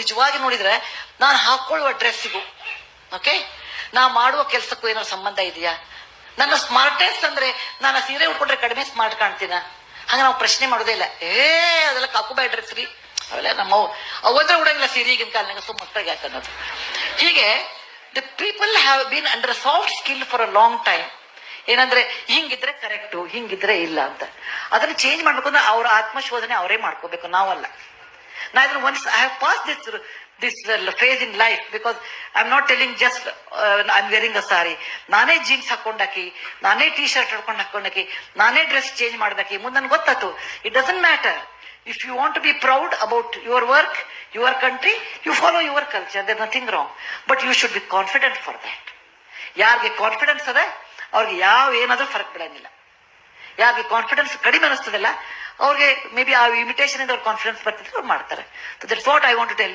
ನಿಜವಾಗಿ ನೋಡಿದ್ರೆ ನಾನು ಹಾಕೊಳ್ಳುವ ಡ್ರೆಸ್ಸಿಗೂ ಓಕೆ ನಾ ಮಾಡುವ ಕೆಲಸಕ್ಕೂ ಏನೋ ಸಂಬಂಧ ಇದೆಯಾ? ನನ್ನ ಸ್ಮಾರ್ಟ್ನೆಸ್ ಅಂದ್ರೆ ನಾನು ಸೀರೆ ಉಟ್ಕೊಂಡ್ರೆ ಕಡಿಮೆ ಸ್ಮಾರ್ಟ್ ಕಾಣ್ತೀನ? ಹಂಗ ನಾವು ಪ್ರಶ್ನೆ ಮಾಡೋದೇ ಇಲ್ಲ. ಅದೆಲ್ಲ ಕಾಕುಬಾಯಿ ಡ್ರೆಸ್ ರೀ, ಅವೆಲ್ಲ ನಮ್ಮ ಅವಂದ್ರೆ ಉಡಂಗಿಲ್ಲ ಸೀರೆ ಈಗಿನ ಕಾಲನಾಗ ಸುಮ್ಮನೆ ಯಾಕೆ ಅನ್ನೋದು. ಹೀಗೆ the people have been under soft skill for a long time. ಏನಂದ್ರೆ ಹಿಂಗಿದ್ರೆ ಕರೆಕ್ಟು, ಹಿಂಗಿದ್ರೆ ಇಲ್ಲ ಅಂತ. ಅದನ್ನ ಚೇಂಜ್ ಮಾಡ್ಬೇಕು ಅಂದ್ರೆ ಅವ್ರ ಆತ್ಮಶೋಧನೆ ಅವರೇ ಮಾಡ್ಕೋಬೇಕು, ನಾವಲ್ಲ. Now, once I have passed this phase in life, because I'm not telling just I'm wearing a sari. ನಾನೇ ಜೀನ್ಸ್ ಹಾಕೊಂಡಾಕಿ, ನಾನೇ ಟೀ ಶರ್ಟ್ ಹಾಕೊಂಡಾಕಿ, ನಾನೇ ಡ್ರೆಸ್ ಚೇಂಜ್ ಮಾಡ್ದಾಕಿ. ಮುಂದೆ ನನ್ಗೆ ಗೊತ್ತಾಯ್ತು, it doesn't matter. If you want to be proud about your work, your country, you follow your culture, there nothing wrong. But you should be confident for that. ಯಾರಿಗೆ confidence ಅದ ಅವ್ರಿಗೆ ಏನಾದ್ರೂ ಫರಕ್ ಬೀಳಂಗಿಲ್ಲ. ಯಾರಿಗೆ confidence ಕಡಿಮೆ ಅನಿಸ್ತದಲ್ಲ ಅವ್ರಿಗೆ ಮೇ ಬಿ ಆ imitation ಇಂದ ಅವ್ರ ಕಾನ್ಫಿಡೆನ್ಸ್ ಬರ್ತಿದ್ರೆ ಅವ್ರು ಮಾಡ್ತಾರೆ. That's what I want to tell.